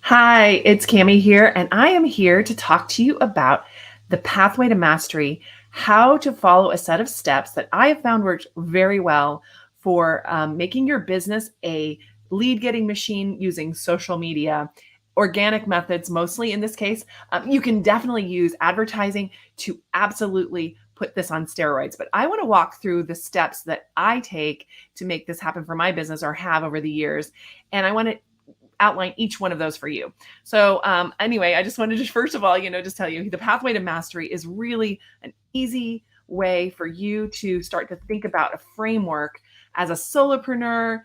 Hi, it's Cami here, and I am here to talk to you about the pathway to mastery, how to follow a set of steps that I have found works very well for making your business a lead getting machine using social media, organic methods, mostly in this case. You can definitely use advertising to absolutely put this on steroids, but I want to walk through the steps that I take to make this happen for my business or have over the years. And I want to outline each one of those for you. So anyway, I just wanted to first of all, just tell you the pathway to mastery is really an easy way for you to start to think about a framework as a solopreneur.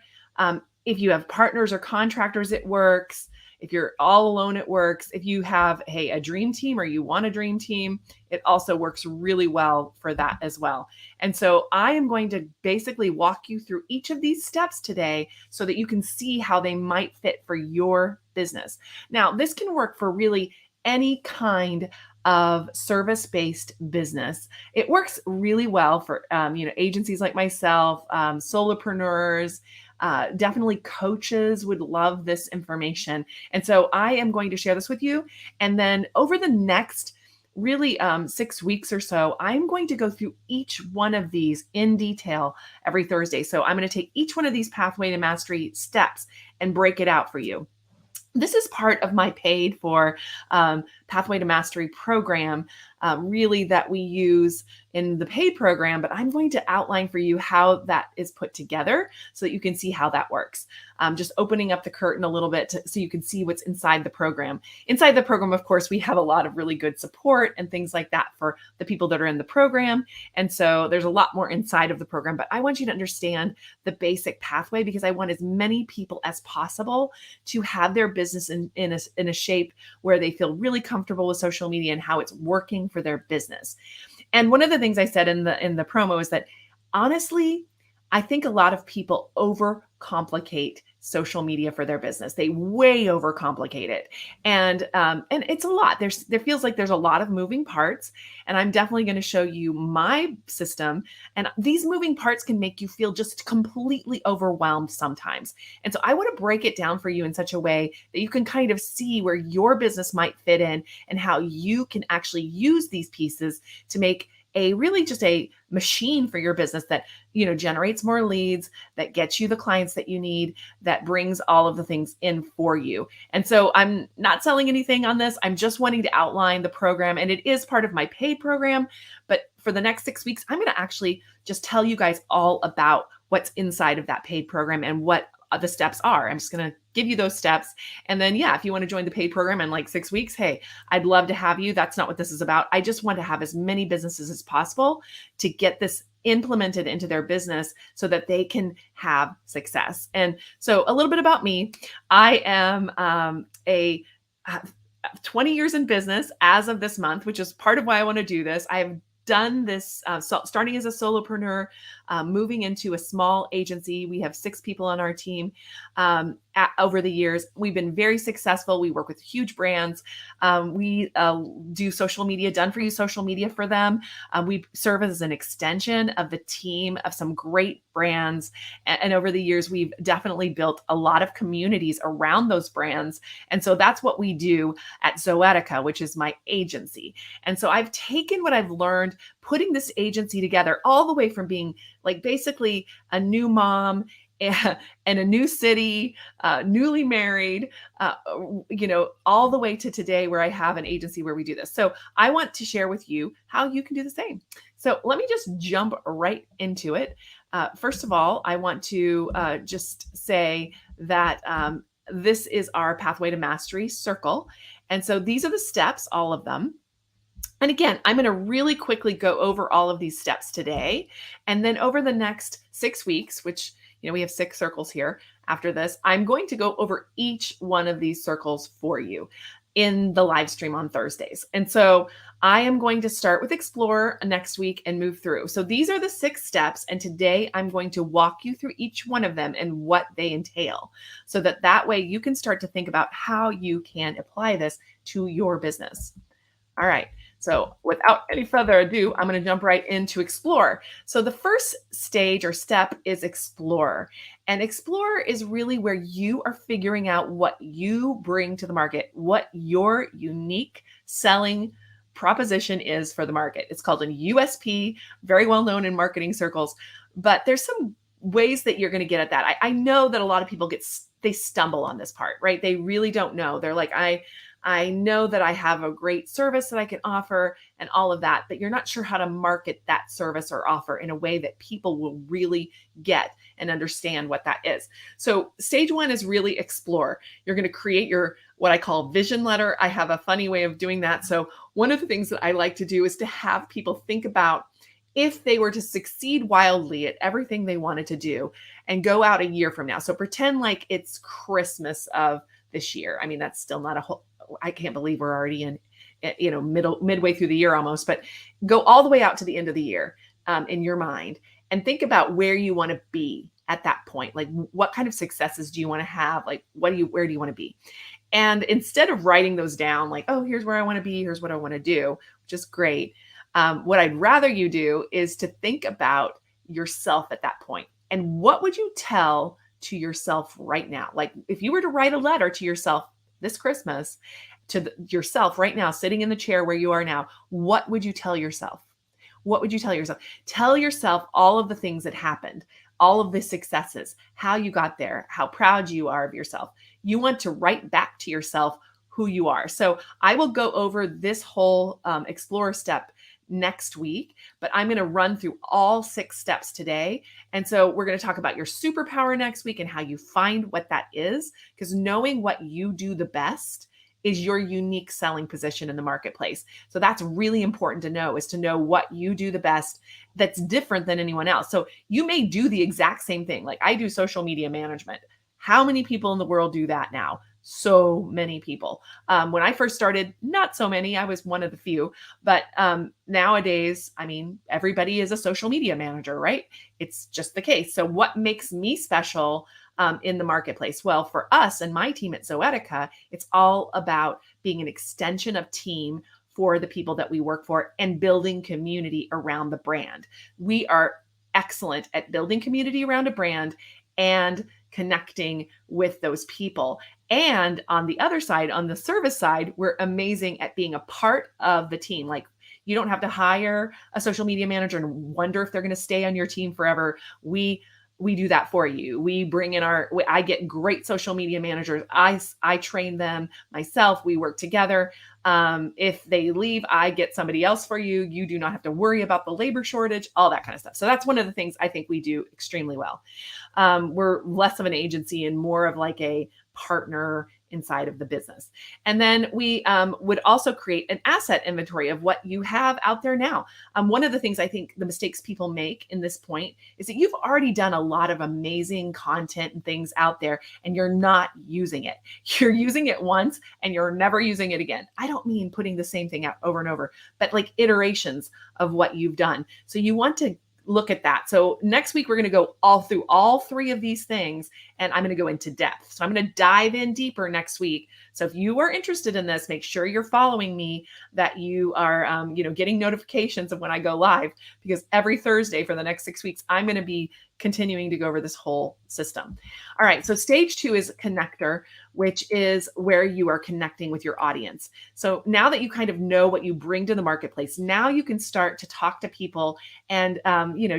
If you have partners or contractors, it works. If you're all alone, it works. If you have, hey, a dream team or you want a dream team, it also works really well for that as well. And so I am going to basically walk you through each of these steps today so that you can see how they might fit for your business. Now, this can work for really any kind of service-based business. It works really well for agencies like myself, solopreneurs. Definitely coaches would love this information. And so I am going to share this with you. And then over the next really 6 weeks or so, I'm going to go through each one of these in detail every Thursday. So I'm going to take each one of these pathway to mastery steps and break it out for you. This is part of my paid for Pathway to Mastery program, really that we use in the paid program, but I'm going to outline for you how that is put together so that you can see how that works. Just opening up the curtain a little bit so you can see what's inside the program. Inside the program, of course, we have a lot of really good support and things like that for the people that are in the program. And so there's a lot more inside of the program, but I want you to understand the basic pathway because I want as many people as possible to have their business in a shape where they feel really comfortable with social media and how it's working for their business. And one of the things I said in the promo is that honestly, I think a lot of people overcomplicate social media for their business. They way overcomplicate it, and it's a lot. There feels like there's a lot of moving parts, and I'm definitely going to show you my system. And these moving parts can make you feel just completely overwhelmed sometimes. And so I want to break it down for you in such a way that you can kind of see where your business might fit in and how you can actually use these pieces to make a really just a machine for your business that generates more leads, that gets you the clients that you need, that brings all of the things in for you. And so I'm not selling anything on this. I'm just wanting to outline the program, and it is part of my paid program. But for the next 6 weeks, I'm going to actually just tell you guys all about what's inside of that paid program and what the steps are. I'm just going to give you those steps. And then, yeah, if you want to join the paid program in like 6 weeks, hey, I'd love to have you. That's not what this is about. I just want to have as many businesses as possible to get this implemented into their business so that they can have success. And so a little bit about me. I am a 20 years in business as of this month, which is part of why I want to do this. I have done this starting as a solopreneur, moving into a small agency. We have 6 people on our team. Over the years, we've been very successful. We work with huge brands. We do social media, done for you social media for them. We serve as an extension of the team of some great brands. And over the years, we've definitely built a lot of communities around those brands. And so that's what we do at Zoetica, which is my agency. And so I've taken what I've learned putting this agency together all the way from being like basically a new mom and a new city, newly married, all the way to today where I have an agency where we do this. So I want to share with you how you can do the same. So let me just jump right into it. First of all, I want to just say that this is our Pathway to Mastery circle. And so these are the steps, all of them. And again, I'm going to really quickly go over all of these steps today. And then over the next 6 weeks, which, we have 6 circles here after this, I'm going to go over each one of these circles for you in the live stream on Thursdays. And so I am going to start with Explore next week and move through. So these are the 6 steps. And today I'm going to walk you through each one of them and what they entail so that way you can start to think about how you can apply this to your business. All right. So, without any further ado, I'm going to jump right into explore. So, the first stage or step is explore. And explore is really where you are figuring out what you bring to the market, what your unique selling proposition is for the market. It's called a USP, very well known in marketing circles, but there's some ways that you're going to get at that. I know that a lot of people they stumble on this part, right? They really don't know. They're like, I know that I have a great service that I can offer and all of that, but you're not sure how to market that service or offer in a way that people will really get and understand what that is. So stage one is really explore. You're going to create your what I call vision letter. I have a funny way of doing that. So one of the things that I like to do is to have people think about if they were to succeed wildly at everything they wanted to do and go out a year from now. So pretend like it's Christmas of this year. I mean, that's still not a whole, I can't believe we're already in, midway through the year almost, but go all the way out to the end of the year in your mind and think about where you want to be at that point. Like, what kind of successes do you want to have? Like, where do you want to be? And instead of writing those down, like, oh, here's where I want to be, here's what I want to do, which is great. What I'd rather you do is to think about yourself at that point. And what would you tell to yourself right now? Like, if you were to write a letter to yourself this Christmas, yourself right now, sitting in the chair where you are now, what would you tell yourself? What would you tell yourself? Tell yourself all of the things that happened, all of the successes, how you got there, how proud you are of yourself. You want to write back to yourself who you are. So I will go over this whole explore step next week, but I'm going to run through all 6 steps today. And so we're going to talk about your superpower next week and how you find what that is, because knowing what you do the best is your unique selling position in the marketplace. So that's really important to know, is to know what you do the best that's different than anyone else. So you may do the exact same thing. Like, I do social media management. How many people in the world do that now? So many people. When I first started, not so many. I was one of the few. But nowadays, I mean, everybody is a social media manager, right? It's just the case. So what makes me special in the marketplace? Well, for us and my team at Zoetica, it's all about being an extension of team for the people that we work for and building community around the brand. We are excellent at building community around a brand and connecting with those people. And on the other side, on the service side, we're amazing at being a part of the team. Like, you don't have to hire a social media manager and wonder if they're going to stay on your team forever. We do that for you. We bring in I get great social media managers. I train them myself. We work together. If they leave, I get somebody else for you. You do not have to worry about the labor shortage, all that kind of stuff. So that's one of the things I think we do extremely well. We're less of an agency and more of like a partner inside of the business. And then we would also create an asset inventory of what you have out there now. One of the things I think the mistakes people make in this point is that you've already done a lot of amazing content and things out there, and you're not using it. You're using it once and you're never using it again. I don't mean putting the same thing out over and over, but like iterations of what you've done. So you want to look at that. So next week, we're going to go all through all 3 of these things, and I'm going to go into depth. So I'm going to dive in deeper next week. So if you are interested in this, make sure you're following me, that you are, getting notifications of when I go live, because every Thursday for the next 6 weeks, I'm going to be continuing to go over this whole system. All right. So stage 2 is connector, which is where you are connecting with your audience. So now that you kind of know what you bring to the marketplace, now you can start to talk to people and,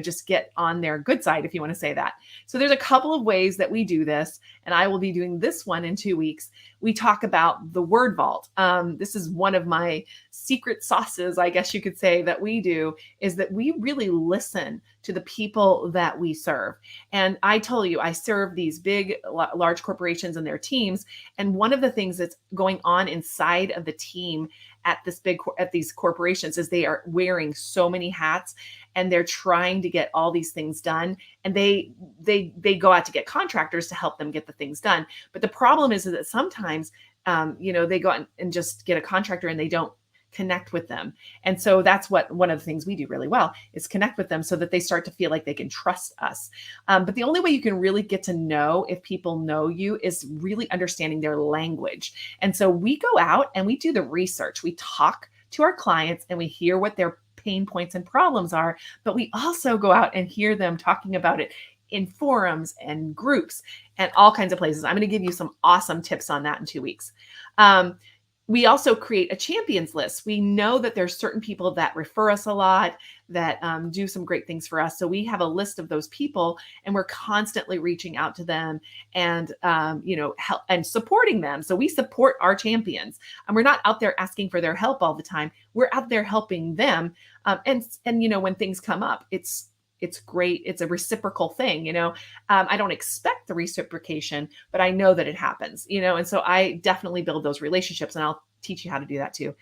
just get on their good side, if you want to say that. So there's a couple of ways that we do this, and I will be doing this one in 2 weeks. We talk about the word vault. This is one of my secret sauces, I guess you could say, that we do, is that we really listen to the people that we serve. And I told you, I serve these big, large corporations and their teams. And one of the things that's going on inside of the team at these corporations is they are wearing so many hats, and they're trying to get all these things done. And they go out to get contractors to help them get the things done. But the problem is that sometimes, they go out and just get a contractor and they don't connect with them. And so that's one of the things we do really well, is connect with them so that they start to feel like they can trust us. But the only way you can really get to know if people know you is really understanding their language. And so we go out and we do the research. We talk to our clients and we hear what their pain points and problems are, but we also go out and hear them talking about it in forums and groups and all kinds of places. I'm going to give you some awesome tips on that in 2 weeks. Um, we also create a champions list. We know that there's certain people that refer us a lot, that do some great things for us. So we have a list of those people, and we're constantly reaching out to them and help and supporting them. So we support our champions, and we're not out there asking for their help all the time. We're out there helping them, and when things come up, it's great. It's a reciprocal thing. I don't expect the reciprocation, but I know that it happens, and so I definitely build those relationships, and I'll teach you how to do that too.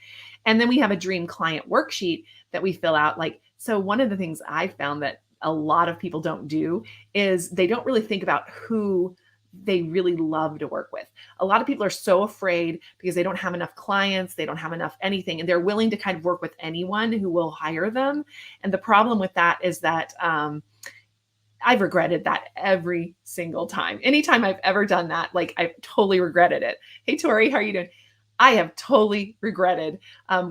And then we have a dream client worksheet that we fill out. So one of the things I found that a lot of people don't do is they don't really think about who they really love to work with. A lot of people are so afraid because they don't have enough clients, they don't have enough anything, and they're willing to kind of work with anyone who will hire them. And the problem with that is that I've regretted that every single time. Anytime I've ever done that, I've totally regretted it. Hey, Tori, how are you doing? I have totally regretted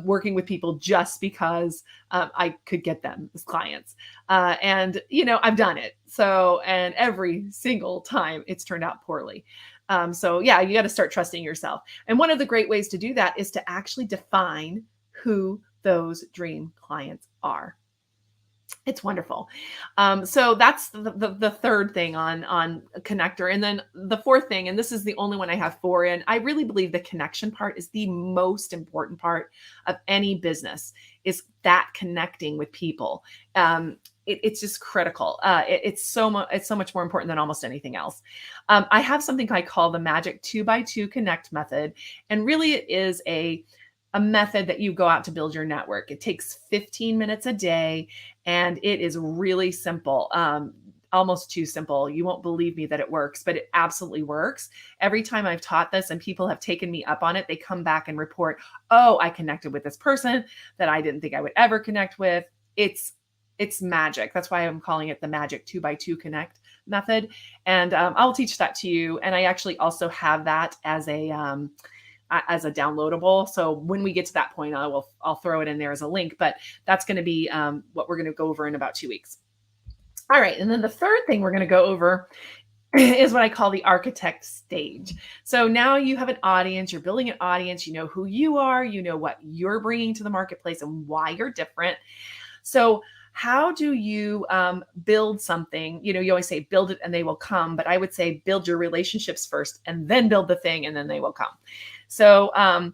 working with people just because I could get them as clients. And I've done it. And every single time it's turned out poorly. So yeah, you got to start trusting yourself. And one of the great ways to do that is to actually define who those dream clients are. It's wonderful. So that's the third thing on connector. And then the fourth thing, and this is the only one I have four in, I really believe the connection part is the most important part of any business, is that connecting with people. It's just critical. It's so much more important than almost anything else. I have something I call the magic 2x2 connect method. And really it is a method that you go out to build your network. It takes 15 minutes a day, and it is really simple. Almost too simple. You won't believe me that it works, but it absolutely works. Every time I've taught this and people have taken me up on it, they come back and report, oh, I connected with this person that I didn't think I would ever connect with. It's magic. That's why I'm calling it the magic 2x2 connect method. And I'll teach that to you. And I actually also have that as a downloadable. So when we get to that point, I'll throw it in there as a link, but that's going to be what we're going to go over in about 2 weeks. All right. And then the third thing we're going to go over is what I call the architect stage. So now you have an audience, you're building an audience, you know who you are, you know what you're bringing to the marketplace and why you're different. So how do you build something? You always say build it and they will come, but I would say build your relationships first and then build the thing and then they will come. So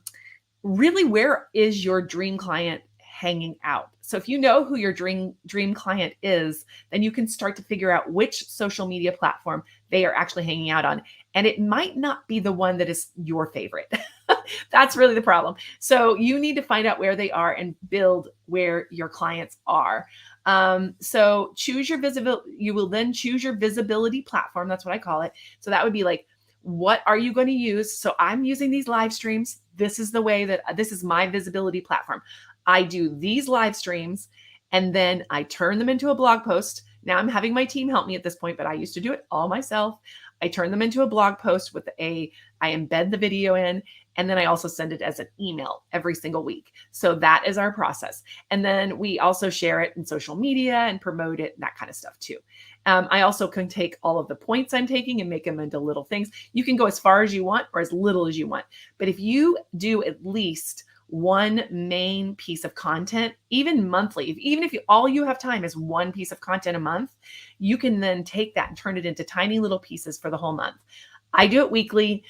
really, where is your dream client hanging out? So if you know who your dream client is, then you can start to figure out which social media platform they are actually hanging out on. And it might not be the one that is your favorite. That's really the problem. So you need to find out where they are and build where your clients are. So choose your visibility. You will then choose your visibility platform. That's what I call it. So that would be like, what are you going to use? So I'm using these live streams. This is the way that this is my visibility platform. I do these live streams and then I turn them into a blog post. Now I'm having my team help me at this point, but I used to do it all myself. I turn them into a blog post I embed the video in, and then I also send it as an email every single week. So that is our process. And then we also share it in social media and promote it, that kind of stuff too. I also can take all of the points I'm taking and make them into little things. You can go as far as you want or as little as you want. But if you do at least one main piece of content, even monthly, even if all you have time is one piece of content a month, you can then take that and turn it into tiny little pieces for the whole month. I do it weekly.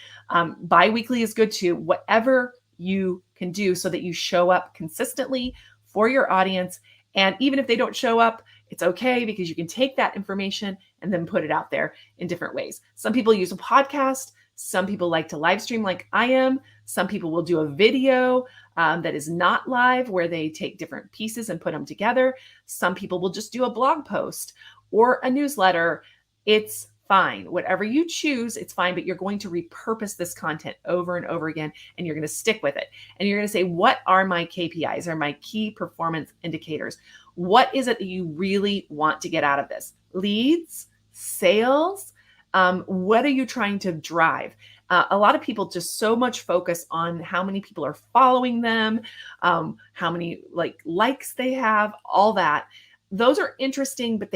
Bi-weekly is good too. Whatever you can do so that you show up consistently for your audience. And even if they don't show up, it's okay, because you can take that information and then put it out there in different ways. Some people use a podcast. Some people like to live stream like I am. Some people will do a video that is not live, where they take different pieces and put them together. Some people will just do a blog post or a newsletter. It's fine. Whatever you choose, it's fine, but you're going to repurpose this content over and over again, and you're going to stick with it. And you're going to say, what are my KPIs, or my key performance indicators? What is it that you really want to get out of this? Leads, sales? What are you trying to drive? A lot of people just so much focus on how many people are following them, how many likes they have, all that. Those are interesting, but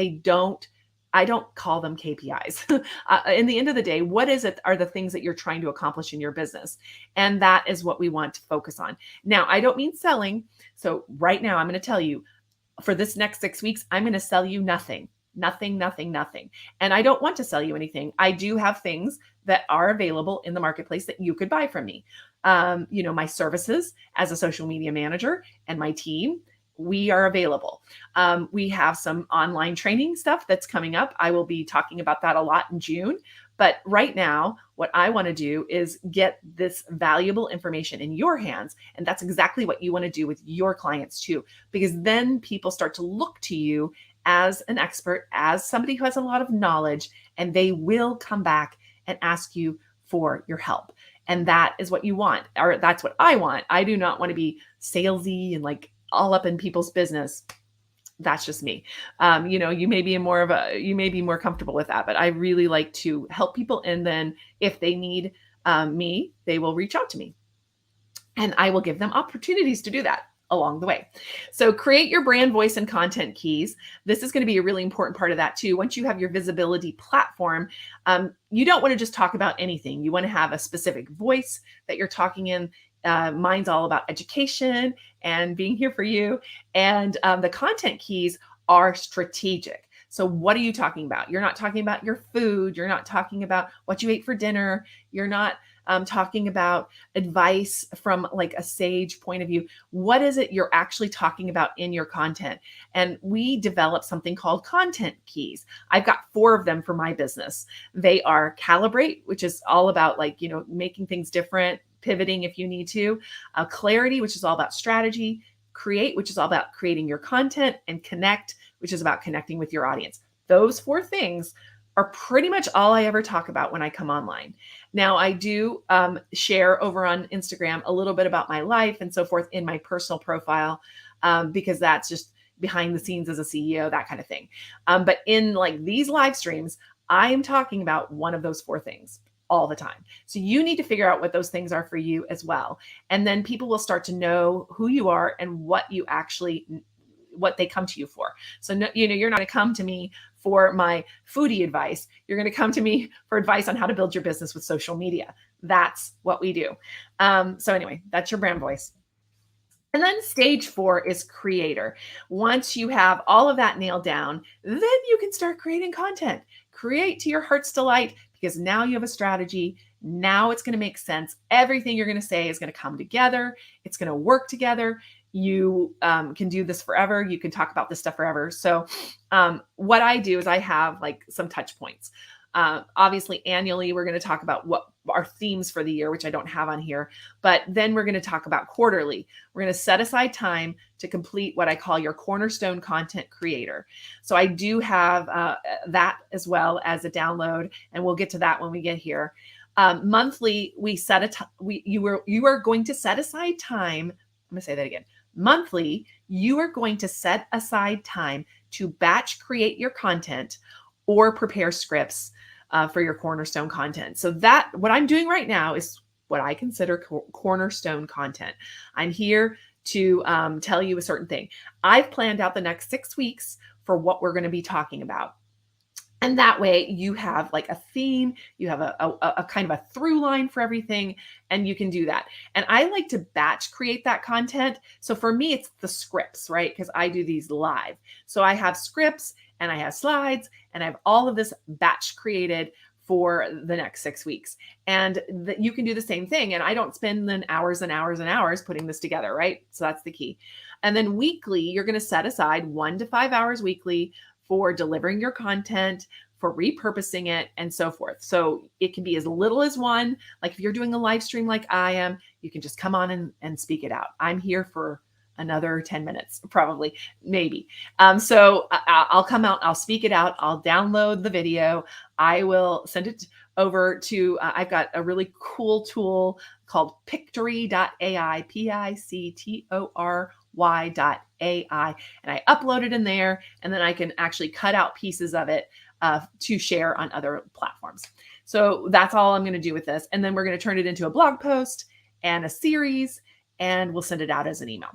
I don't call them KPIs. In the end of the day, what is it are the things that you're trying to accomplish in your business? And that is what we want to focus on. Now, I don't mean selling. So right now I'm going to tell you, for this next 6 weeks, I'm going to sell you nothing, nothing, nothing, nothing. And I don't want to sell you anything. I do have things that are available in the marketplace that you could buy from me. My services as a social media manager and my team, we are available. We have some online training stuff that's coming up. I will be talking about that a lot in June. But right now, what I want to do is get this valuable information in your hands. And that's exactly what you want to do with your clients too, because then people start to look to you as an expert, as somebody who has a lot of knowledge, and they will come back and ask you for your help. And that is what you want, or that's what I want. I do not want to be salesy and all up in people's business. That's just me. You may be more comfortable with that, but I really like to help people. And then if they need me, they will reach out to me and I will give them opportunities to do that along the way. So create your brand voice and content keys. This is going to be a really important part of that too. Once you have your visibility platform, you don't want to just talk about anything. You want to have a specific voice that you're talking in. Mine's all about education and being here for you. And the content keys are strategic. So what are you talking about? You're not talking about your food. You're not talking about what you ate for dinner. You're not talking about advice from a sage point of view. What is it you're actually talking about in your content? And we developed something called content keys. I've got 4 of them for my business. They are Calibrate, which is all about making things different, pivoting if you need to, Clarity, which is all about strategy, Create, which is all about creating your content, and Connect, which is about connecting with your audience. Those 4 things are pretty much all I ever talk about when I come online. Now, I do share over on Instagram a little bit about my life and so forth in my personal profile, because that's just behind the scenes as a CEO, that kind of thing. But in these live streams, I am talking about one of those 4 things all the time. So you need to figure out what those things are for you as well. And then people will start to know who you are and what they come to you for. So you're not going to come to me for my foodie advice. You're going to come to me for advice on how to build your business with social media. That's what we do. So anyway, that's your brand voice. And then stage 4 is creator. Once you have all of that nailed down, then you can start creating content. Create to your heart's delight, because now you have a strategy. Now it's going to make sense. Everything you're going to say is going to come together. It's going to work together. You can do this forever. You can talk about this stuff forever. So what I do is I have some touch points. Obviously, annually, we're going to talk about what our themes for the year, which I don't have on here. But then we're going to talk about quarterly. We're going to set aside time to complete what I call your cornerstone content creator. So I do have that as well as a download, and we'll get to that when we get here. Monthly, you are going to set aside time. I'm going to say that again. Monthly, you are going to set aside time to batch create your content or prepare scripts for your cornerstone content. So that what I'm doing right now is what I consider cornerstone content. I'm here to tell you a certain thing. I've planned out the next 6 weeks for what we're going to be talking about. And that way you have a theme, you have a kind of a through line for everything, and you can do that. And I like to batch create that content. So for me, it's the scripts, right? Because I do these live. So I have scripts and I have slides and I have all of this batch created for the next 6 weeks. And you can do the same thing. And I don't spend then hours and hours and hours putting this together, right? So that's the key. And then weekly, you're going to set aside 1 to 5 hours weekly for delivering your content, for repurposing it, and so forth. So it can be as little as 1. If you're doing a live stream like I am, you can just come on and speak it out. I'm here for another 10 minutes, probably, maybe. So I'll come out, I'll speak it out, I'll download the video, I will send it over to, I've got a really cool tool called Pictory.ai, Pictory.ai, and I upload it in there, and then I can actually cut out pieces of it to share on other platforms. So that's all I'm going to do with this. And then we're going to turn it into a blog post and a series, and we'll send it out as an email.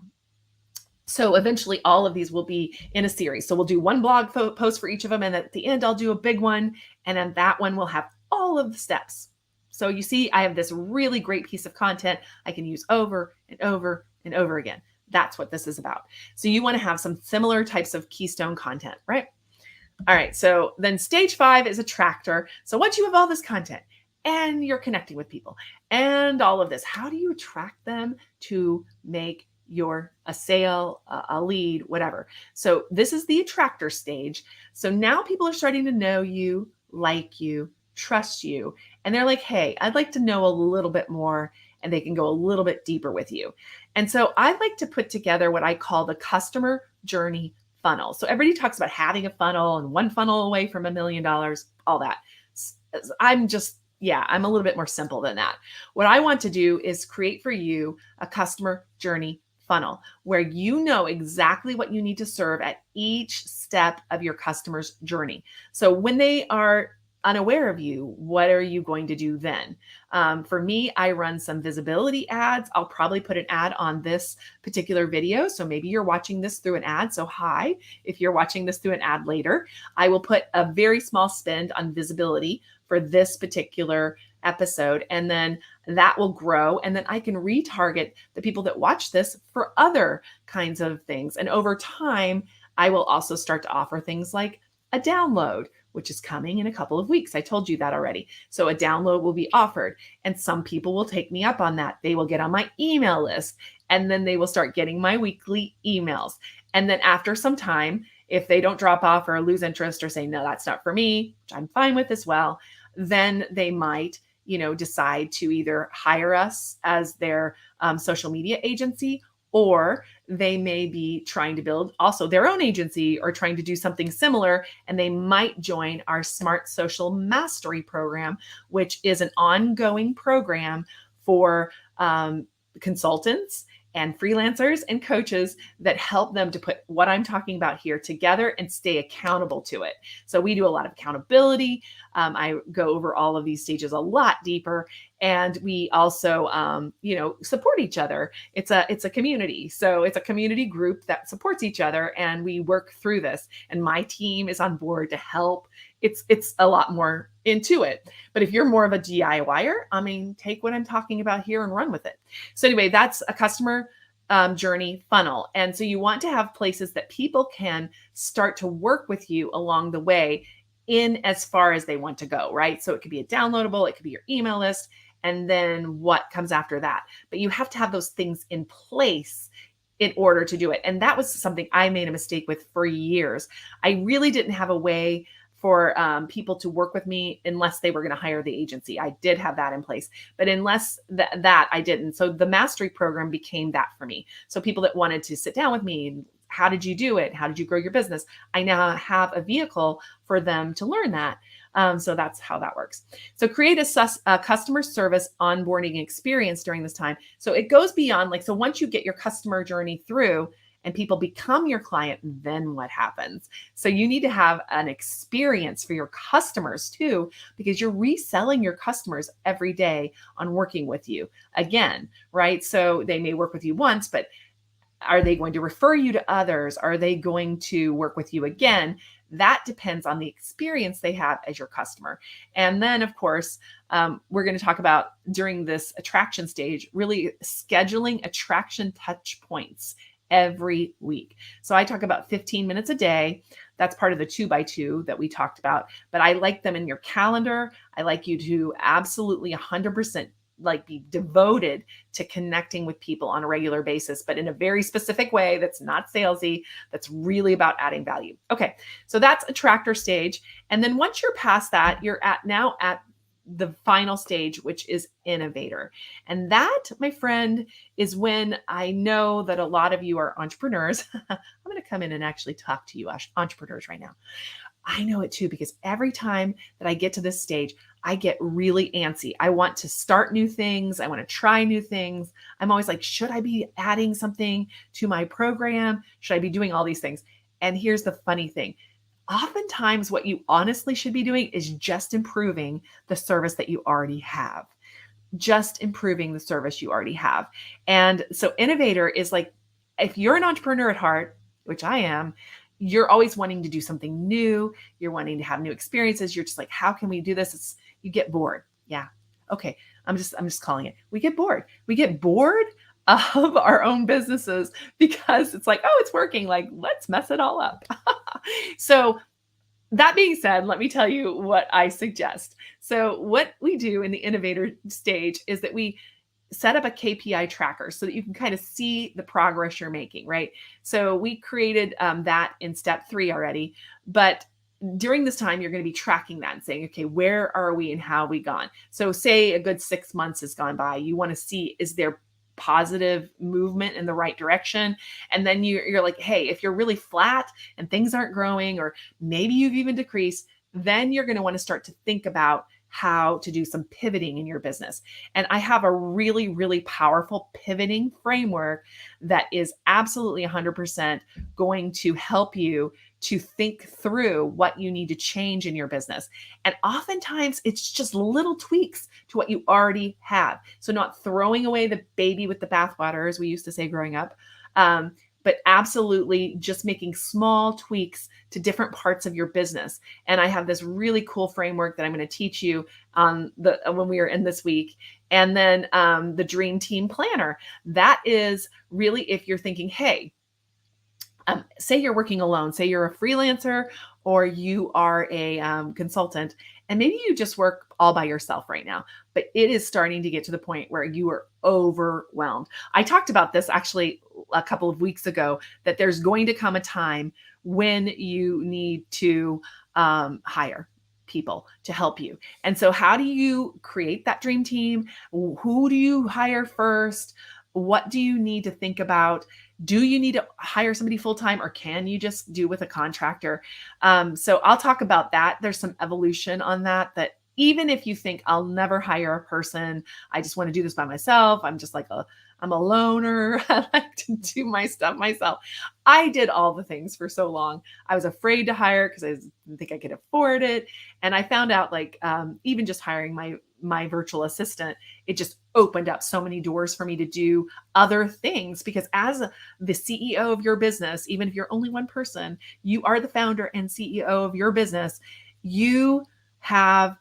So eventually all of these will be in a series. So we'll do one blog post for each of them. And at the end, I'll do a big one. And then that one will have all of the steps. So you see, I have this really great piece of content I can use over and over and over again. That's what this is about. So you want to have some similar types of keystone content, right? All right. So then stage 5 is attractor. So once you have all this content and you're connecting with people and all of this, how do you attract them to make a sale, a lead, whatever? So this is the attractor stage. So now people are starting to know you, like you, trust you, and they're like, hey, I'd like to know a little bit more, and they can go a little bit deeper with you. And so I like to put together what I call the customer journey funnel. So everybody talks about having a funnel and one funnel away from $1 million, all that. I'm a little bit more simple than that. What I want to do is create for you a customer journey funnel where you know exactly what you need to serve at each step of your customer's journey. So when they are unaware of you, what are you going to do then? For me, I run some visibility ads. I'll probably put an ad on this particular video. So maybe you're watching this through an ad. So hi, if you're watching this through an ad later, I will put a very small spend on visibility for this particular episode. And then that will grow. And then I can retarget the people that watch this for other kinds of things. And over time, I will also start to offer things like a download, which is coming in a couple of weeks. I told you that already. So a download will be offered, and some people will take me up on that. They will get on my email list, and then they will start getting my weekly emails. And then after some time, if they don't drop off or lose interest or say, no, that's not for me, which I'm fine with as well, then they might, decide to either hire us as their social media agency, or they may be trying to build also their own agency or trying to do something similar. And they might join our Smart Social Mastery program, which is an ongoing program for consultants and freelancers and coaches that help them to put what I'm talking about here together and stay accountable to it. So we do a lot of accountability. I go over all of these stages a lot deeper, and we also, support each other. It's a community. So it's a community group that supports each other, and we work through this. And my team is on board to help. It's a lot more into it. But if you're more of a DIYer, take what I'm talking about here and run with it. So anyway, that's a customer journey funnel. And so you want to have places that people can start to work with you along the way in as far as they want to go, right? So it could be a downloadable, it could be your email list, and then what comes after that. But you have to have those things in place in order to do it. And that was something I made a mistake with for years. I really didn't have a way for people to work with me unless they were going to hire the agency. I did have that in place, but unless that I didn't. So the mastery program became that for me. So people that wanted to sit down with me, how did you do it? How did you grow your business? I now have a vehicle for them to learn that. So that's how that works. So create a customer service onboarding experience during this time. So it goes beyond so once you get your customer journey through, and people become your client, then what happens? So you need to have an experience for your customers too, because you're reselling your customers every day on working with you again, right? So they may work with you once, but are they going to refer you to others? Are they going to work with you again? That depends on the experience they have as your customer. And then, of course, we're going to talk about during this attraction stage, really scheduling attraction touch points every week. So I talk about 15 minutes a day. That's part of the 2x2 that we talked about, but I like them in your calendar. I like you to absolutely 100% be devoted to connecting with people on a regular basis, but in a very specific way that's not salesy, that's really about adding value. Okay. So that's attractor stage. And then once you're past that, you're now at the final stage, which is innovator. And that, my friend, is when I know that a lot of you are entrepreneurs. I'm going to come in and actually talk to you entrepreneurs right now. I know it too, because every time that I get to this stage, I get really antsy. I want to start new things. I want to try new things. I'm always like, should I be adding something to my program? Should I be doing all these things? And here's the funny thing. oftentimes what you honestly should be doing is just improving the service that you already have. Just improving the service you already have. And so innovator is like, if you're an entrepreneur at heart, which I am, you're always wanting to do something new. You're wanting to have new experiences. You're just like, how can we do this? You get bored. Yeah. Okay. I'm just calling it. We get bored. We get bored of our own businesses because it's like, oh, it's working. Like, let's mess it all up. So that being said, let me tell you what I suggest. So, what we do in the innovator stage is that we set up a KPI tracker so that you can kind of see the progress you're making, right? So, we created that in step 3 already. But during this time, you're going to be tracking that and saying, okay, where are we and how have we gone? So, say a good 6 months has gone by. You want to see, is there positive movement in the right direction? And then you're like, hey, if you're really flat and things aren't growing, or maybe you've even decreased, then you're going to want to start to think about how to do some pivoting in your business. And I have a really, really powerful pivoting framework that is absolutely 100% going to help you to think through what you need to change in your business. And oftentimes it's just little tweaks to what you already have. So, not throwing away the baby with the bathwater, as we used to say growing up, but absolutely just making small tweaks to different parts of your business. And I have this really cool framework that I'm going to teach you on when we are in this week. And then the Dream Team Planner. That is really, if you're thinking, hey, say you're working alone, say you're a freelancer or you are a consultant, and maybe you just work all by yourself right now, but it is starting to get to the point where you are overwhelmed. I talked about this actually a couple of weeks ago, that there's going to come a time when you need to hire people to help you. And so, how do you create that dream team? Who do you hire first? What do you need to think about? Do you need to hire somebody full time, or can you just do with a contractor? So I'll talk about that. There's some evolution on that. That even if you think I'll never hire a person, I just want to do this by myself. I'm just like I'm a loner. I like to do my stuff myself. I did all the things for so long. I was afraid to hire because I didn't think I could afford it. And I found out, like, even just hiring my virtual assistant, it just opened up so many doors for me to do other things, because as the CEO of your business, even if you're only one person, you are the founder and CEO of your business. You have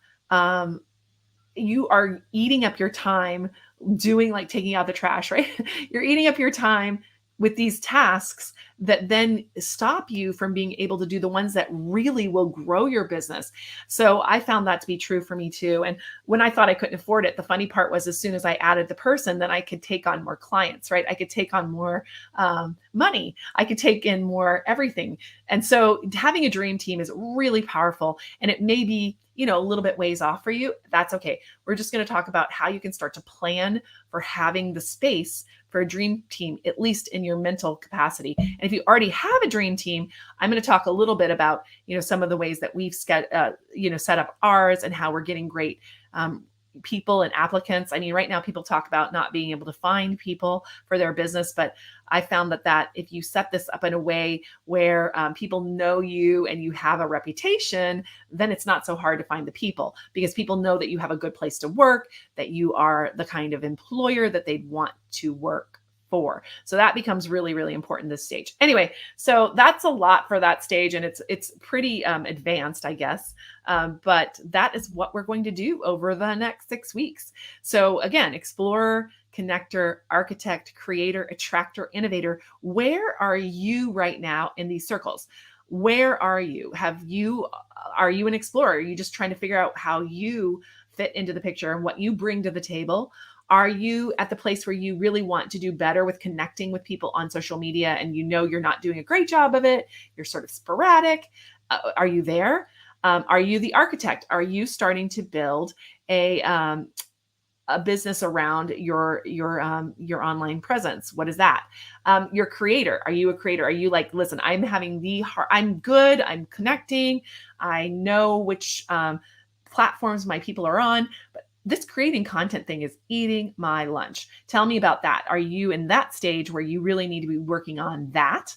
you are eating up your time doing, like, taking out the trash, right? You're eating up your time with these tasks that then stop you from being able to do the ones that really will grow your business. So I found that to be true for me too. And when I thought I couldn't afford it, the funny part was, as soon as I added the person, then I could take on more clients, right? I could take on more money. I could take in more everything. And so having a dream team is really powerful, and it may be, a little bit ways off for you. That's okay. We're just going to talk about how you can start to plan for having the space for a dream team, at least in your mental capacity. And if you already have a dream team, I'm going to talk a little bit about, some of the ways that we've set up ours, and how we're getting great people and applicants. I mean, right now people talk about not being able to find people for their business, but I found that if you set this up in a way where people know you and you have a reputation, then it's not so hard to find the people, because people know that you have a good place to work, that you are the kind of employer that they'd want to work for. So that becomes really, really important this stage. Anyway, so that's a lot for that stage, and it's pretty advanced, I guess. But that is what we're going to do over the next 6 weeks. So again, explorer, connector, architect, creator, attractor, innovator. Where are you right now in these circles? Where are you? Are you an explorer? Are you just trying to figure out how you fit into the picture and what you bring to the table? Are you at the place where you really want to do better with connecting with people on social media, and you're not doing a great job of it? You're sort of sporadic. Are you there? Are you the architect? Are you starting to build a business around your online presence? What is that? Your creator. Are you a creator? Are you like, listen, I'm good. I'm connecting. I know which platforms my people are on, but this creating content thing is eating my lunch. Tell me about that. Are you in that stage where you really need to be working on that?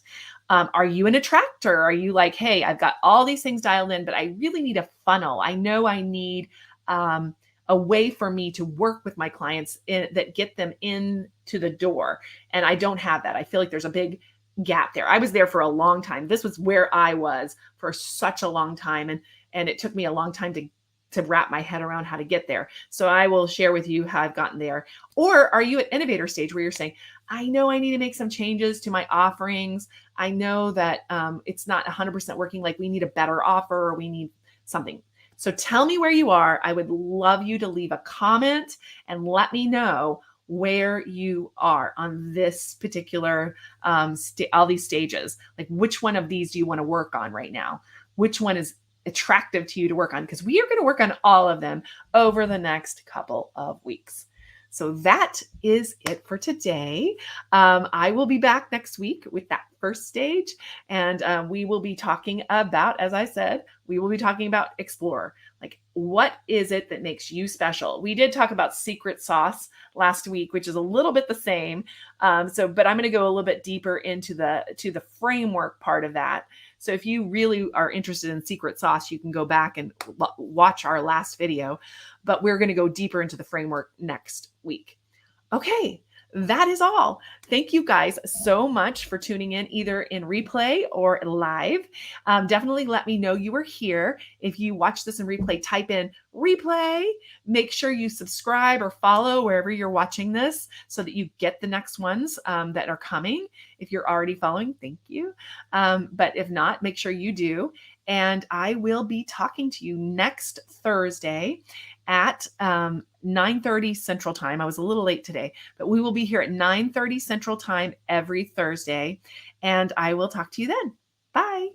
Are you an attractor? Are you like, hey, I've got all these things dialed in, but I really need a funnel. I know I need a way for me to work with my clients that get them into the door. And I don't have that. I feel like there's a big gap there. I was there for a long time. This was where I was for such a long time. And it took me a long time to wrap my head around how to get there. So I will share with you how I've gotten there. Or are you at innovator stage where you're saying, I know I need to make some changes to my offerings. I know that it's not 100% working. Like we need a better offer or we need something. So tell me where you are. I would love you to leave a comment and let me know where you are on this particular, all these stages. Like which one of these do you want to work on right now? Which one is attractive to you to work on? Because we are going to work on all of them over the next couple of weeks. So that is it for today. I will be back next week with that first stage. And we will be talking about, as I said, we will be talking about explore. Like, what is it that makes you special? We did talk about secret sauce last week, which is a little bit the same. But I'm going to go a little bit deeper into the framework part of that. So if you really are interested in secret sauce, you can go back and watch our last video, but we're going to go deeper into the framework next week. Okay, that is all. Thank you guys so much for tuning in either in replay or live. Definitely let me know you were here. If you watch this in replay, type in replay. Make sure you subscribe or follow wherever you're watching this so that you get the next ones that are coming. If you're already following, thank you. But if not, make sure you do. And I will be talking to you next Thursday at 9:30 Central Time. I was a little late today, but we will be here at 9:30 Central Time every Thursday. And I will talk to you then. Bye.